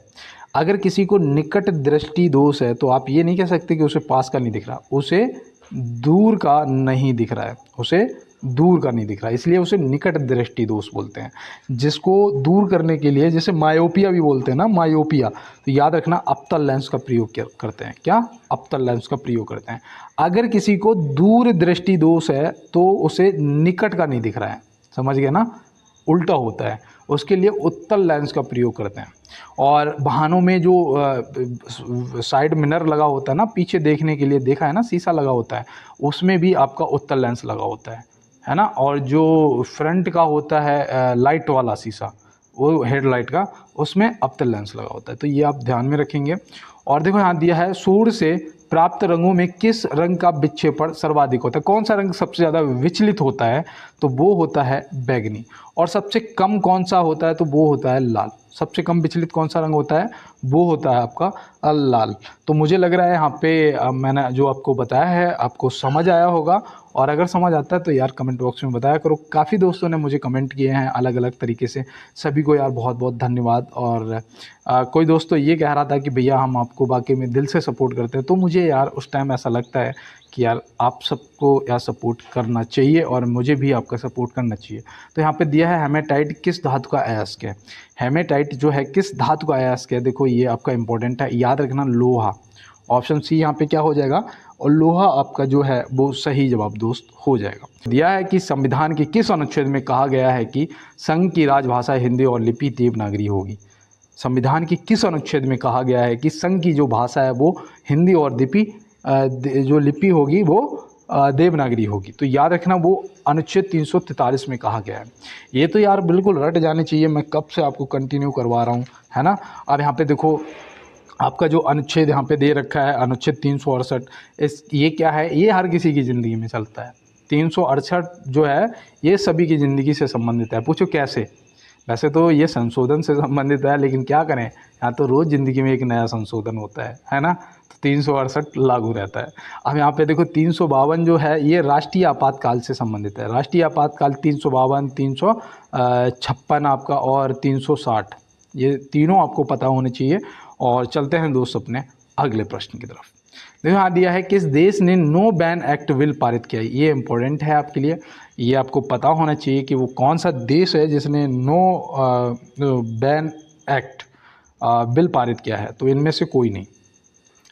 अगर किसी को निकट दृष्टि दोष है तो आप ये नहीं कह सकते कि उसे पास का नहीं दिख रहा, उसे दूर का नहीं दिख रहा है, उसे दूर का नहीं दिख रहा है, इसलिए उसे निकट दृष्टि दोष बोलते हैं। जिसको दूर करने के लिए, जैसे मायोपिया भी बोलते हैं ना, मायोपिया, तो याद रखना अवतल लेंस का प्रयोग करते हैं। क्या, अवतल लेंस का प्रयोग करते हैं। अगर किसी को दूर दृष्टि दोष है तो उसे निकट का नहीं दिख रहा है, समझ गए ना, उल्टा होता है, उसके लिए उत्तल लेंस का प्रयोग करते हैं। और वाहनों में जो साइड मिरर लगा होता है ना, पीछे देखने के लिए, देखा है ना, शीशा लगा होता है, उसमें भी आपका उत्तल लेंस लगा होता है ना। और जो फ्रंट का होता है लाइट वाला शीशा, वो हेडलाइट का, उसमें अवतल लेंस लगा होता है। तो ये आप ध्यान में रखेंगे। और देखो यहाँ दिया है सूर्य से प्राप्त रंगों में किस रंग का विक्षेपण सर्वाधिक होता है, कौन सा रंग सबसे ज़्यादा विचलित होता है, तो वो होता है बैगनी। और सबसे कम कौन सा होता है, तो वो होता है लाल। सबसे कम विचलित कौन सा रंग होता है, वो होता है आपका लाल। तो मुझे लग रहा है यहाँ पे मैंने जो आपको बताया है आपको समझ आया होगा, और अगर समझ आता है तो यार कमेंट बॉक्स में बताया करो। काफ़ी दोस्तों ने मुझे कमेंट किए हैं अलग अलग तरीके से, सभी को यार बहुत बहुत धन्यवाद। और कोई दोस्त तो ये कह रहा था कि भैया हम आपको वाकई में दिल से सपोर्ट करते हैं, तो मुझे यार उस टाइम ऐसा लगता है कि यार आप सबको यार सपोर्ट करना चाहिए और मुझे भी आपका सपोर्ट करना चाहिए। तो यहाँ पे दिया है हेमेटाइट किस धातु का अयस्क है। हेमेटाइट जो है किस धातु का अयस्क है, देखो ये आपका इंपॉर्टेंट है, याद रखना लोहा। ऑप्शन सी यहाँ पे क्या हो जाएगा, और लोहा आपका जो है वो सही जवाब दोस्त हो जाएगा। दिया है कि संविधान के किस अनुच्छेद में कहा गया है कि संघ की राजभाषा हिंदी और लिपि देवनागरी होगी। संविधान की किस अनुच्छेद में कहा गया है कि संघ की जो भाषा है वो हिंदी और जो लिपि होगी वो देवनागरी होगी। तो याद रखना वो अनुच्छेद 343 में कहा गया है। ये तो यार बिल्कुल रट जाने चाहिए, मैं कब से आपको कंटिन्यू करवा रहा हूँ, है ना। अब यहाँ पे देखो आपका जो अनुच्छेद यहाँ पे दे रखा है अनुच्छेद 368, ये क्या है, ये हर किसी की ज़िंदगी में चलता है। 368 जो है ये सभी की ज़िंदगी से संबंधित है। पूछो कैसे, वैसे तो ये संशोधन से संबंधित है, लेकिन क्या करें, यहाँ तो रोज़ ज़िंदगी में एक नया संशोधन होता है ना। तो 368 लागू रहता है। अब यहाँ पे देखो 352 जो है ये राष्ट्रीय आपातकाल से संबंधित है। राष्ट्रीय आपातकाल 352, 356 आपका और 360, ये तीनों आपको पता होने चाहिए। और चलते हैं दोस्त अपने अगले प्रश्न की तरफ। देखो यहाँ दिया है किस देश ने नो बैन एक्ट बिल पारित किया है। ये इंपॉर्टेंट है आपके लिए, ये आपको पता होना चाहिए कि वो कौन सा देश है जिसने नो बैन एक्ट बिल पारित किया है। तो इनमें से कोई नहीं।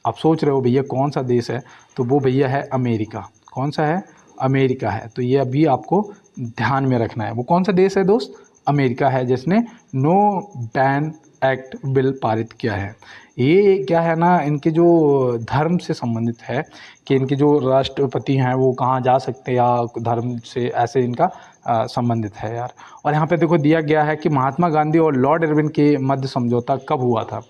आप सोच रहे हो भैया कौन सा देश है, तो वो भैया है अमेरिका। कौन सा है, अमेरिका है। तो ये अभी आपको ध्यान में रखना है। वो कौन सा देश है दोस्त, अमेरिका है जिसने नो बैन एक्ट बिल पारित किया है। ये क्या है ना, इनके जो धर्म से संबंधित है कि इनके जो राष्ट्रपति हैं वो कहाँ जा सकते हैं, या धर्म से ऐसे इनका संबंधित है यार। और यहाँ पे देखो दिया गया है कि महात्मा गांधी और लॉर्ड इरविन के मध्य समझौता कब हुआ था।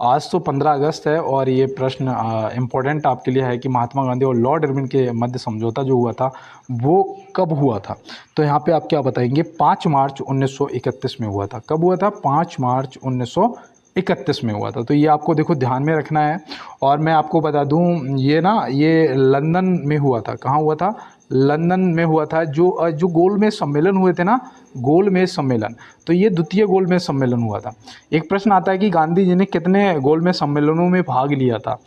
आज तो 15 अगस्त है और ये प्रश्न इम्पोर्टेंट आपके लिए है कि महात्मा गांधी और लॉर्ड इरविन के मध्य समझौता जो हुआ था वो कब हुआ था। तो यहाँ पे आप क्या बताएंगे, 5 मार्च 1931 में हुआ था। कब हुआ था, 5 मार्च 1931 में हुआ था। तो ये आपको देखो ध्यान में रखना है। और मैं आपको बता दूं ये लंदन में हुआ था। कहाँ हुआ था, लंदन में हुआ था। जो गोलमेज सम्मेलन हुए थे ना, गोलमेज सम्मेलन, तो ये द्वितीय गोलमेज सम्मेलन हुआ था। एक प्रश्न आता है कि गांधी जी ने कितने गोलमेज सम्मेलनों में भाग लिया था,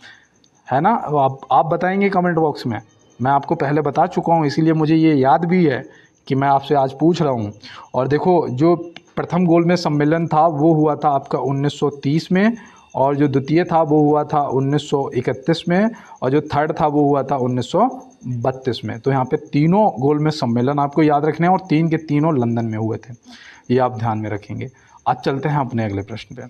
है ना। आप बताएंगे कमेंट बॉक्स में। मैं आपको पहले बता चुका हूँ, इसीलिए मुझे ये याद भी है कि मैं आपसे आज पूछ रहा हूँ। और देखो जो प्रथम गोलमेज सम्मेलन था वो हुआ था आपका 1930 में, और जो द्वितीय था वो हुआ था 1931 में, और जो थर्ड था वो हुआ था 1932 में। तो यहाँ पे तीनों गोलमेज सम्मेलन आपको याद रखने हैं और तीन के तीनों लंदन में हुए थे, ये आप ध्यान में रखेंगे। आज चलते हैं अपने अगले प्रश्न पे।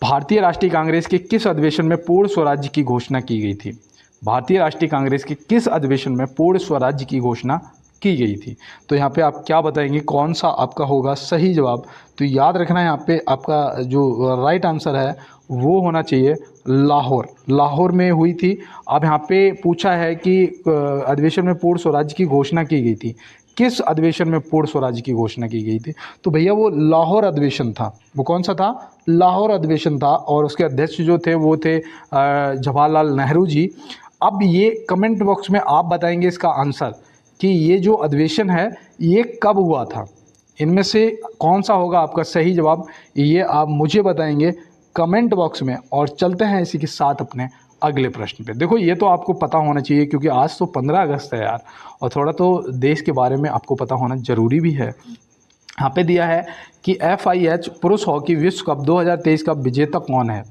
भारतीय राष्ट्रीय कांग्रेस के किस अधिवेशन में पूर्ण स्वराज्य की घोषणा की गई थी। भारतीय राष्ट्रीय कांग्रेस के किस अधिवेशन में पूर्ण स्वराज्य की घोषणा की गई थी। तो यहाँ पे आप क्या बताएंगे, कौन सा आपका होगा सही जवाब। तो याद रखना है यहाँ पे आपका जो राइट आंसर है वो होना चाहिए लाहौर। लाहौर में हुई थी। अब यहाँ पे पूछा है कि अधिवेशन में पूर्ण स्वराज्य की घोषणा की गई थी, किस अधिवेशन में पूर्ण स्वराज्य की घोषणा की गई थी। तो भैया वो लाहौर अधिवेशन था। वो कौन सा था, लाहौर अधिवेशन था। और उसके अध्यक्ष जो थे वो थे जवाहरलाल नेहरू जी। अब ये कमेंट बॉक्स में आप बताएंगे इसका आंसर कि ये जो अधिवेशन है ये कब हुआ था। इनमें से कौन सा होगा आपका सही जवाब, ये आप मुझे बताएंगे कमेंट बॉक्स में। और चलते हैं इसी के साथ अपने अगले प्रश्न पे। देखो ये तो आपको पता होना चाहिए क्योंकि आज तो 15 अगस्त है यार, और थोड़ा तो देश के बारे में आपको पता होना ज़रूरी भी है। यहाँ पे दिया है कि FIH पुरुष हॉकी विश्व कप 2023 का विजेता कौन है।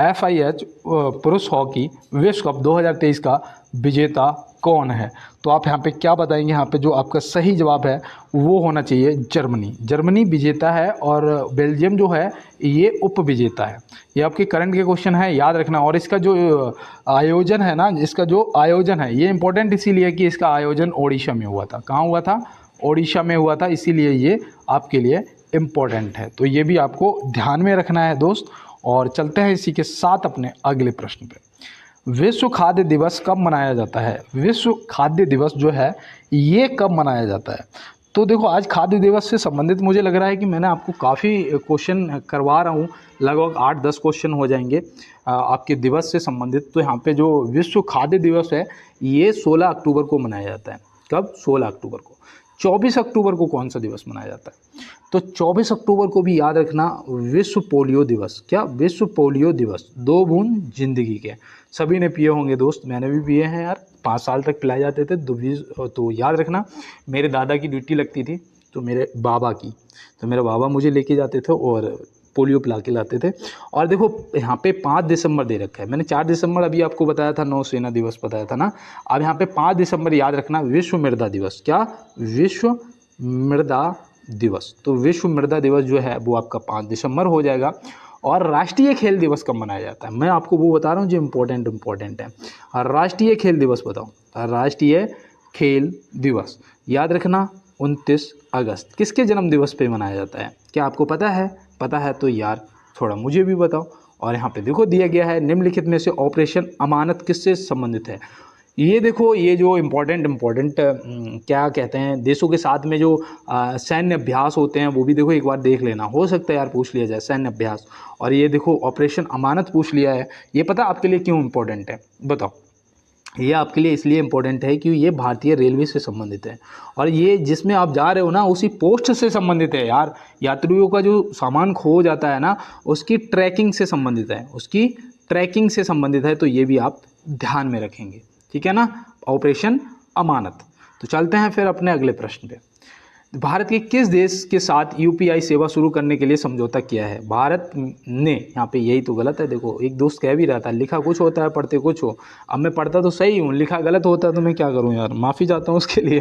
FIH पुरुष हॉकी विश्व कप 2023 का विजेता कौन है। तो आप यहाँ पे क्या बताएंगे, यहाँ पे जो आपका सही जवाब है वो होना चाहिए जर्मनी। जर्मनी विजेता है और बेल्जियम जो है ये उप विजेता है। ये आपके करंट के क्वेश्चन है, याद रखना। और इसका जो आयोजन है ना, इसका जो आयोजन है ये इंपॉर्टेंट इसीलिए कि इसका आयोजन ओडिशा में हुआ था। कहाँ हुआ था, ओडिशा में हुआ था, इसीलिए ये आपके लिए इम्पोर्टेंट है। तो ये भी आपको ध्यान में रखना है दोस्त। और चलते हैं इसी के साथ अपने अगले प्रश्न पे। विश्व खाद्य दिवस कब मनाया जाता है? विश्व खाद्य दिवस जो है ये कब मनाया जाता है? तो देखो, आज खाद्य दिवस से संबंधित मुझे लग रहा है कि मैंने आपको काफ़ी क्वेश्चन करवा रहा हूँ, लगभग 8-10 क्वेश्चन हो जाएंगे आपके दिवस से संबंधित। तो यहाँ पे जो विश्व खाद्य दिवस है ये 16 अक्टूबर को मनाया जाता है। कब? 16 अक्टूबर को। 24 अक्टूबर को कौन सा दिवस मनाया जाता है? तो 24 अक्टूबर को भी याद रखना, विश्व पोलियो दिवस। क्या? विश्व पोलियो दिवस। 2 बूंद जिंदगी के। सभी ने पिए होंगे दोस्त, मैंने भी पिए हैं यार, 5 साल तक पिलाए जाते थे। तो याद रखना, मेरे दादा की ड्यूटी लगती थी तो मेरे बाबा की, तो मेरे बाबा मुझे लेके जाते थे और पोलियो पिला के लाते थे। और देखो यहाँ पे 5 दिसंबर दे रखा है, मैंने 4 दिसंबर अभी आपको बताया था, नौसेना दिवस बताया था ना। अब यहाँ पे 5 दिसंबर याद रखना, विश्व मृदा दिवस। क्या? विश्व मृदा दिवस। तो विश्व मृदा दिवस जो है वो आपका 5 दिसंबर हो जाएगा। और राष्ट्रीय खेल दिवस कब मनाया जाता है? मैं आपको वो बता रहा हूँ जो इम्पोर्टेंट है। और राष्ट्रीय खेल दिवस बताओ। राष्ट्रीय खेल दिवस याद रखना 29 अगस्त। किसके जन्म दिवस पे मनाया जाता है? क्या आपको पता है? पता है तो यार थोड़ा मुझे भी बताओ। और यहाँ पे देखो दिया गया है, निम्नलिखित में से ऑपरेशन अमानत किससे संबंधित है? ये देखो, ये जो इम्पोर्टेंट क्या कहते हैं, देशों के साथ में जो सैन्य अभ्यास होते हैं वो भी देखो एक बार देख लेना, हो सकता है यार पूछ लिया जाए सैन्य अभ्यास। और ये देखो ऑपरेशन अमानत पूछ लिया है। ये पता आपके लिए क्यों इम्पोर्टेंट है? बताओ। ये आपके लिए इसलिए इम्पोर्टेंट है कि ये भारतीय रेलवे से संबंधित है, और ये जिसमें आप जा रहे हो ना उसी पोस्ट से संबंधित है यार। यात्रियों का जो सामान खो जाता है ना उसकी ट्रैकिंग से संबंधित है, उसकी ट्रैकिंग से संबंधित है। तो ये भी आप ध्यान में रखेंगे, ठीक है ना, ऑपरेशन अमानत। तो चलते हैं फिर अपने अगले प्रश्न पे। भारत के किस देश के साथ यूपीआई सेवा शुरू करने के लिए समझौता किया है? भारत ने, यहाँ पे यही तो गलत है। देखो एक दोस्त कह भी रहा था लिखा कुछ होता है पढ़ते कुछ हो। अब मैं पढ़ता तो सही हूँ, लिखा गलत होता है तो मैं क्या करूँ यार, माफ़ी चाहता हूँ उसके लिए।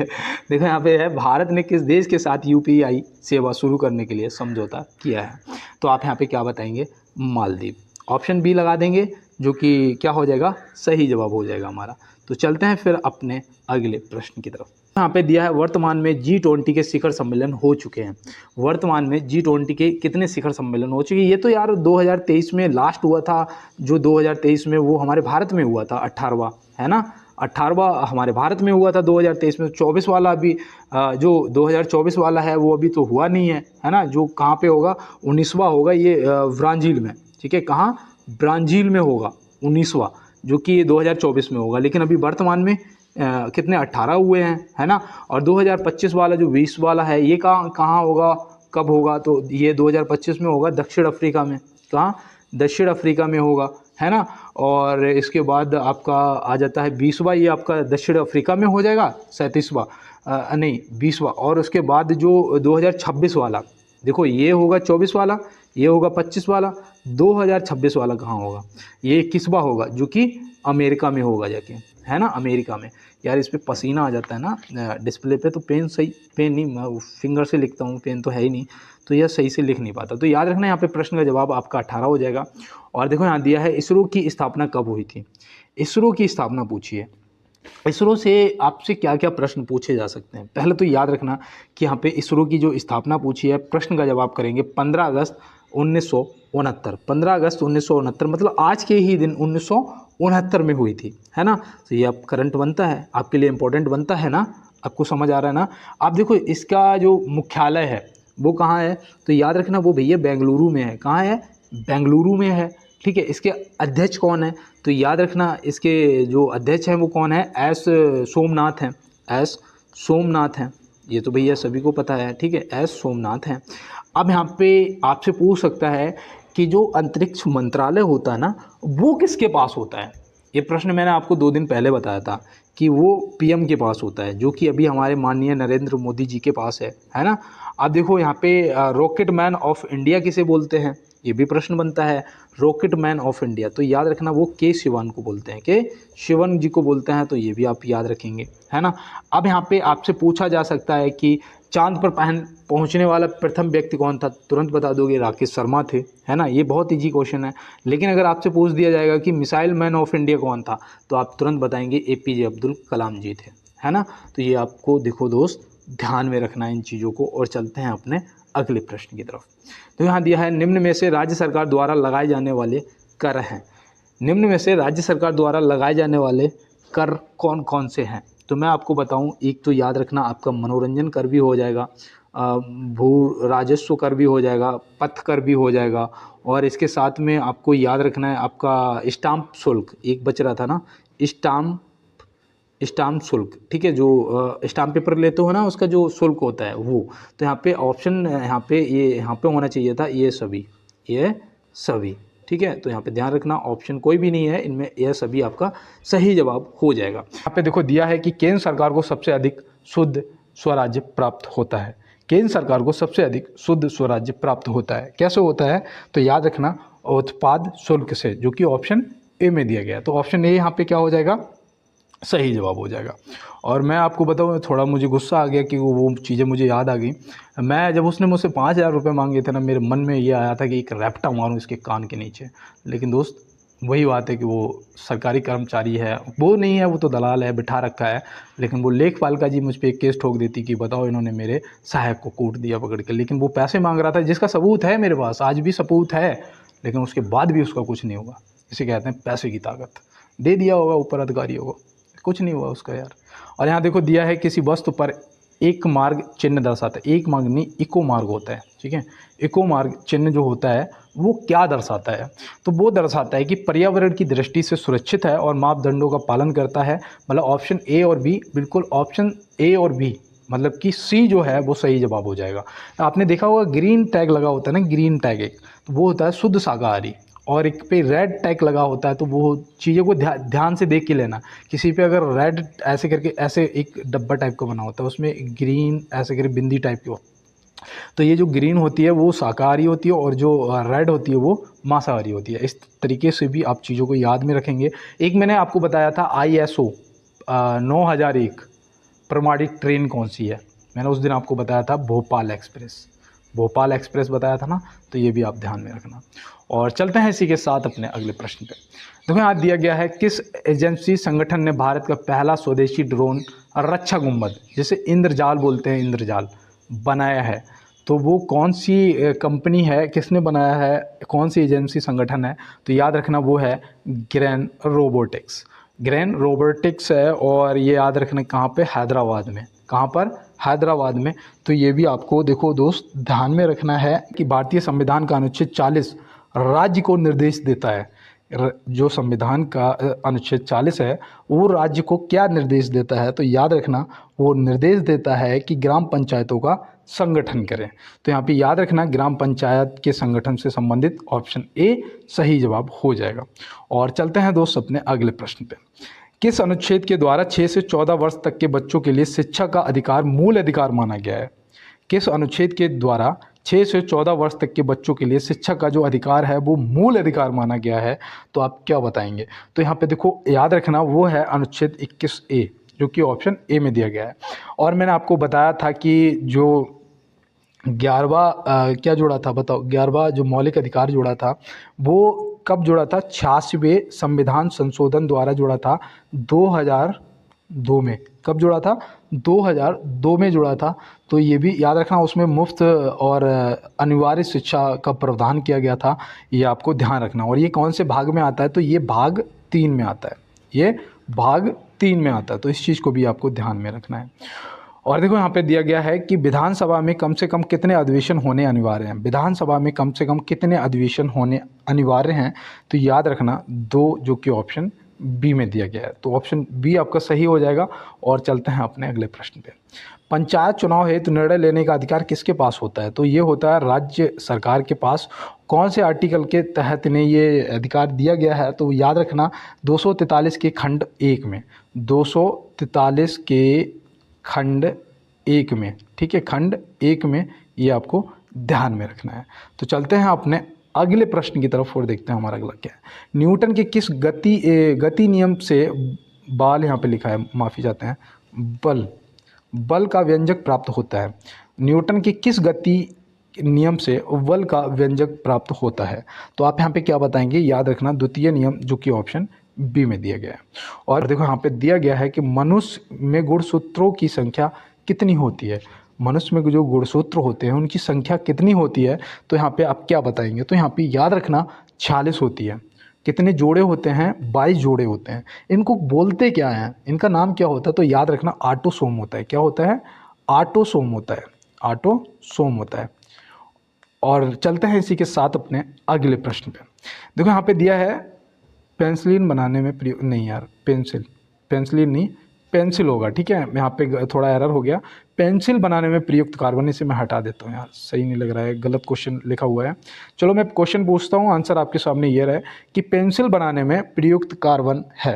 देखो यहाँ पे है, भारत ने किस देश के साथ यूपीआई सेवा शुरू करने के लिए समझौता किया है? तो आप यहाँ पे क्या बताएंगे? मालदीव। ऑप्शन बी लगा देंगे जो कि क्या हो जाएगा? सही जवाब हो जाएगा हमारा। तो चलते हैं फिर अपने अगले प्रश्न की तरफ। यहाँ पे दिया है, वर्तमान में G20 के शिखर सम्मेलन हो चुके हैं। वर्तमान में G20 के कितने शिखर सम्मेलन हो चुके हैं? ये तो यार 2023 में लास्ट हुआ था, जो 2023 में वो हमारे भारत में हुआ था, 18वां, है ना, 18वां हमारे भारत में हुआ था 2023 में। 24 वाला अभी जो 2024 वाला है वो अभी तो हुआ नहीं है ना। जो कहाँ पे होगा? 19वां होगा ये ब्राज़ील में, ठीक है। कहाँ? ब्राज़ील में होगा 19वां, जो कि 2024 में होगा। लेकिन अभी वर्तमान में कितने 18 हुए हैं, है ना। और 2025 वाला जो 20 वाला है ये कहाँ होगा, कब होगा? तो ये 2025 में होगा दक्षिण अफ्रीका में। कहाँ? दक्षिण अफ्रीका में होगा, है ना। और इसके बाद आपका आ जाता है 20वां, ये आपका दक्षिण अफ्रीका में हो जाएगा। 37वां नहीं 20वां। और उसके बाद जो 2026 वाला, देखो ये होगा 24 वाला, ये होगा 25 वाला, 2026 वाला कहाँ होगा? ये 21वां होगा, जो कि अमेरिका में होगा जाके, है ना, अमेरिका में। यार इस पे पसीना आ जाता है ना डिस्प्ले पे, तो पेन सही, पेन नहीं, मैं फिंगर से लिखता हूँ, पेन तो है ही नहीं, तो यह सही से लिख नहीं पाता। तो याद रखना यहाँ पे प्रश्न का जवाब आपका 18 हो जाएगा। और देखो यहाँ दिया है, इसरो की स्थापना कब हुई थी? इसरो की स्थापना पूछी है। इसरो से आपसे क्या क्या प्रश्न पूछे जा सकते हैं? पहले तो याद रखना कि यहाँ पे इसरो की जो स्थापना पूछी है, प्रश्न का जवाब करेंगे 15 अगस्त 1969। 15 अगस्त 1969 मतलब आज के ही दिन 1969 में हुई थी, है ना। तो ये अब करंट बनता है, आपके लिए इम्पोर्टेंट बनता है ना, आपको समझ आ रहा है ना। आप देखो इसका जो मुख्यालय है वो कहाँ है? तो याद रखना वो भैया बेंगलुरु में है। कहाँ है? बेंगलुरु में है, ठीक है। इसके अध्यक्ष कौन है? तो याद रखना इसके जो अध्यक्ष हैं वो कौन है? एस सोमनाथ हैं, एस सोमनाथ हैं। ये तो भैया सभी को पता है, ठीक है, एस सोमनाथ हैं। अब यहाँ पे आपसे पूछ सकता है कि जो अंतरिक्ष मंत्रालय होता है ना वो किसके पास होता है? ये प्रश्न मैंने आपको 2 दिन पहले बताया था कि वो पीएम के पास होता है, जो कि अभी हमारे माननीय नरेंद्र मोदी जी के पास है ना। अब देखो यहाँ पे रॉकेट मैन ऑफ इंडिया किसे बोलते हैं? ये भी प्रश्न बनता है, रॉकेट मैन ऑफ इंडिया। तो याद रखना वो के शिवन को बोलते हैं, के शिवन जी को बोलते हैं। तो ये भी आप याद रखेंगे, है ना। अब यहाँ पे आपसे पूछा जा सकता है कि चांद पर पहुंचने वाला प्रथम व्यक्ति कौन था? तुरंत बता दोगे राकेश शर्मा थे, है ना। ये बहुत ईजी क्वेश्चन है। लेकिन अगर आपसे पूछ दिया जाएगा कि मिसाइल मैन ऑफ इंडिया कौन था, तो आप तुरंत बताएंगे APJ अब्दुल कलाम जी थे, है ना। तो ये आपको देखो दोस्त ध्यान में रखना है इन चीज़ों को। और चलते हैं अपने अगले प्रश्न की तरफ। तो यहाँ दिया है निम्न में से राज्य सरकार द्वारा लगाए जाने वाले कर हैं। निम्न में से राज्य सरकार द्वारा लगाए जाने वाले कर कौन कौन से हैं? तो मैं आपको बताऊं, एक तो याद रखना आपका मनोरंजन कर भी हो जाएगा, भू राजस्व कर भी हो जाएगा, पथ कर भी हो जाएगा, और इसके साथ में आपको याद रखना है आपका स्टाम्प शुल्क, एक बच रहा था ना, स्टाम्प शुल्क, ठीक है, जो स्टाम्प पेपर लेते हो ना उसका जो शुल्क होता है वो। तो यहाँ पे ऑप्शन यहाँ पे होना चाहिए था ये सभी, ठीक है। तो यहाँ पे ध्यान रखना ऑप्शन कोई भी नहीं है इनमें, यह सभी आपका सही जवाब हो जाएगा। यहाँ पे देखो दिया है कि केंद्र सरकार को सबसे अधिक शुद्ध स्वराज्य प्राप्त होता है। केंद्र सरकार को सबसे अधिक शुद्ध स्वराज्य प्राप्त होता है, कैसे होता है? तो याद रखना उत्पाद शुल्क से, जो कि ऑप्शन ए में दिया गया है। तो ऑप्शन ए यहाँ पे क्या हो जाएगा? सही जवाब हो जाएगा। और मैं आपको बताऊँ, थोड़ा मुझे गुस्सा आ गया कि वो चीज़ें मुझे याद आ गई। मैं जब उसने मुझसे 5,000 रुपये मांगे थे ना, मेरे मन में ये आया था कि एक रैप्टा मारूं इसके कान के नीचे। लेकिन दोस्त वही बात है कि वो सरकारी कर्मचारी है, वो नहीं है, वो तो दलाल है, बिठा रखा है। लेकिन वो लेखपालिका जी मुझ पर एक केस ठोक देती कि बताओ इन्होंने मेरे सहायक को कूट दिया पकड़ के। लेकिन वो पैसे मांग रहा था जिसका सबूत है मेरे पास, आज भी सबूत है, लेकिन उसके बाद भी उसका कुछ नहीं हुआ। इसे कहते हैं पैसे की ताकत। दे दिया होगा ऊपर अधिकारियों को, कुछ नहीं हुआ उसका यार। और यहाँ देखो दिया है किसी वस्तु पर एक मार्ग चिन्ह दर्शाता है, एक मार्ग नहीं इको मार्ग होता है, ठीक है। इको मार्ग चिन्ह जो होता है वो क्या दर्शाता है? तो वो दर्शाता है कि पर्यावरण की दृष्टि से सुरक्षित है और मापदंडों का पालन करता है। मतलब ऑप्शन ए और बी, बिल्कुल ऑप्शन ए और बी, मतलब कि सी जो है वो सही जवाब हो जाएगा। आपने देखा होगा ग्रीन टैग लगा होता है ना, ग्रीन टैग एक, तो वो होता है शुद्ध शाकाहारी, और एक पे रेड टैग लगा होता है, तो वो चीज़ों को ध्यान से देख के लेना। किसी पे अगर रेड ऐसे करके ऐसे एक डब्बा टाइप का बना होता है, उसमें ग्रीन ऐसे करके बिंदी टाइप की हो, तो ये जो ग्रीन होती है वो शाकाहारी होती है, और जो रेड होती है वो मांसाहारी होती है। इस तरीके से भी आप चीज़ों को याद में रखेंगे। एक मैंने आपको बताया था ISO 9001 प्रमाणित ट्रेन कौन सी है? मैंने उस दिन आपको बताया था भोपाल एक्सप्रेस बताया था ना, तो ये भी आप ध्यान में रखना। और चलते हैं इसी के साथ अपने अगले प्रश्न पे। देखो यहाँ दिया गया है किस एजेंसी संगठन ने भारत का पहला स्वदेशी ड्रोन रक्षा गुंबद, जिसे इंद्रजाल बोलते हैं, इंद्रजाल बनाया है? तो वो कौन सी कंपनी है, किसने बनाया है, कौन सी एजेंसी संगठन है? तो याद रखना वो है ग्रेन रोबोटिक्स है। और ये याद रखना कहाँ पे? हैदराबाद में। कहाँ पर? हैदराबाद में। तो ये भी आपको देखो दोस्त ध्यान में रखना है कि भारतीय संविधान का अनुच्छेद 40 राज्य को निर्देश देता है। जो संविधान का अनुच्छेद 40 है वो राज्य को क्या निर्देश देता है? तो याद रखना वो निर्देश देता है कि ग्राम पंचायतों का संगठन करें। तो यहाँ पे याद रखना ग्राम पंचायत के संगठन से संबंधित ऑप्शन ए सही जवाब हो जाएगा। और चलते हैं दोस्त अपने अगले प्रश्न पे। किस अनुच्छेद के द्वारा 6 से 14 वर्ष तक के बच्चों के लिए शिक्षा का अधिकार मूल अधिकार माना गया है? किस अनुच्छेद के द्वारा 6 से 14 वर्ष तक के बच्चों के लिए शिक्षा का जो अधिकार है वो मूल अधिकार माना गया है? तो आप क्या बताएंगे? तो यहाँ पे देखो याद रखना वो है अनुच्छेद 21A, जो कि ऑप्शन ए में दिया गया है। और मैंने आपको बताया था कि जो 11वां क्या जुड़ा था बताओ, 11वां जो मौलिक अधिकार जुड़ा था वो कब जुड़ा था? 86वें संविधान संशोधन द्वारा जुड़ा था 2002 में। कब जुड़ा था? 2002 में जुड़ा था। तो ये भी याद रखना उसमें मुफ्त और अनिवार्य शिक्षा का प्रावधान किया गया था, ये आपको ध्यान रखना। और ये कौन से भाग में आता है? तो ये भाग 3 में आता है, ये भाग 3 में आता है। तो इस चीज़ को भी आपको ध्यान में रखना है। और देखो यहाँ पे दिया गया है कि विधानसभा में कम से कम कितने अधिवेशन होने अनिवार्य हैं? विधानसभा में कम से कम कितने अधिवेशन होने अनिवार्य हैं? तो याद रखना 2, जो कि ऑप्शन बी में दिया गया है। तो ऑप्शन बी आपका सही हो जाएगा। और चलते हैं अपने अगले प्रश्न पे। पंचायत चुनाव हेतु निर्णय लेने का अधिकार किसके पास होता है? तो ये होता है राज्य सरकार के पास। कौन से आर्टिकल के तहत इन्हें ये अधिकार दिया गया है? तो याद रखना 243 के खंड 1 में, 243 के खंड 1 में, ठीक है, खंड 1 में ये आपको ध्यान में रखना है। तो चलते हैं अपने अगले प्रश्न की तरफ और देखते हैं हमारा अगला क्या है। न्यूटन के किस गति नियम से बाल, यहाँ पे लिखा है, माफ़ी चाहते हैं, बल का व्यंजक प्राप्त होता है? न्यूटन के किस गति नियम से बल का व्यंजक प्राप्त होता है? तो आप यहाँ पे क्या बताएंगे? याद रखना द्वितीय नियम, जो कि ऑप्शन बी में दिया गया है। और देखो यहाँ पे दिया गया है कि मनुष्य में गुणसूत्रों की संख्या कितनी होती है? मनुष्य में जो गुणसूत्र होते हैं उनकी संख्या कितनी होती है, तो यहाँ पे आप क्या बताएंगे? तो यहाँ पे याद रखना 46 होती है। कितने जोड़े होते हैं? 22 जोड़े होते हैं। इनको बोलते क्या हैं? इनका नाम क्या होता है? तो याद रखना ऑटोसोम होता है। क्या होता है? ऑटोसोम होता है। ऑटोसोम होता है। और चलते हैं इसी के साथ अपने अगले प्रश्न पे। देखो यहाँ पे दिया है पेंसिलिन बनाने में प्रयोग, नहीं यार पेंसिलिन नहीं, पेंसिल होगा, ठीक है। यहाँ पे थोड़ा एरर हो गया। पेंसिल बनाने में प्रयुक्त कार्बन, इसे मैं हटा देता हूँ यार, सही नहीं लग रहा है, गलत क्वेश्चन लिखा हुआ है। चलो मैं क्वेश्चन पूछता हूँ, आंसर आपके सामने ये रहे कि पेंसिल बनाने में प्रयुक्त कार्बन है।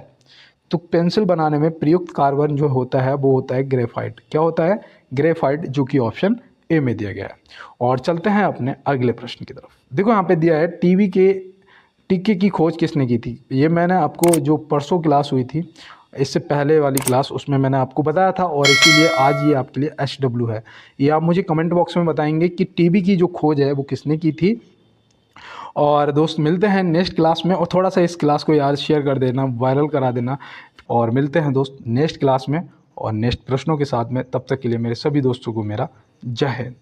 तो पेंसिल बनाने में प्रयुक्त कार्बन जो होता है वो होता है ग्रेफाइट। क्या होता है? ग्रेफाइट, जो कि ऑप्शन ए में दिया गया है। और चलते हैं अपने अगले प्रश्न की तरफ। देखो यहाँ पे दिया है टीके की खोज किसने की थी? ये मैंने आपको जो परसों क्लास हुई थी, इससे पहले वाली क्लास, उसमें मैंने आपको बताया था, और इसीलिए आज ये आपके लिए HW है। ये आप मुझे कमेंट बॉक्स में बताएंगे कि टीबी की जो खोज है वो किसने की थी। और दोस्त मिलते हैं नेक्स्ट क्लास में, और थोड़ा सा इस क्लास को यार शेयर कर देना, वायरल करा देना। और मिलते हैं दोस्त नेक्स्ट क्लास में और नेक्स्ट प्रश्नों के साथ में। तब तक के लिए मेरे सभी दोस्तों को मेरा जय हिंद।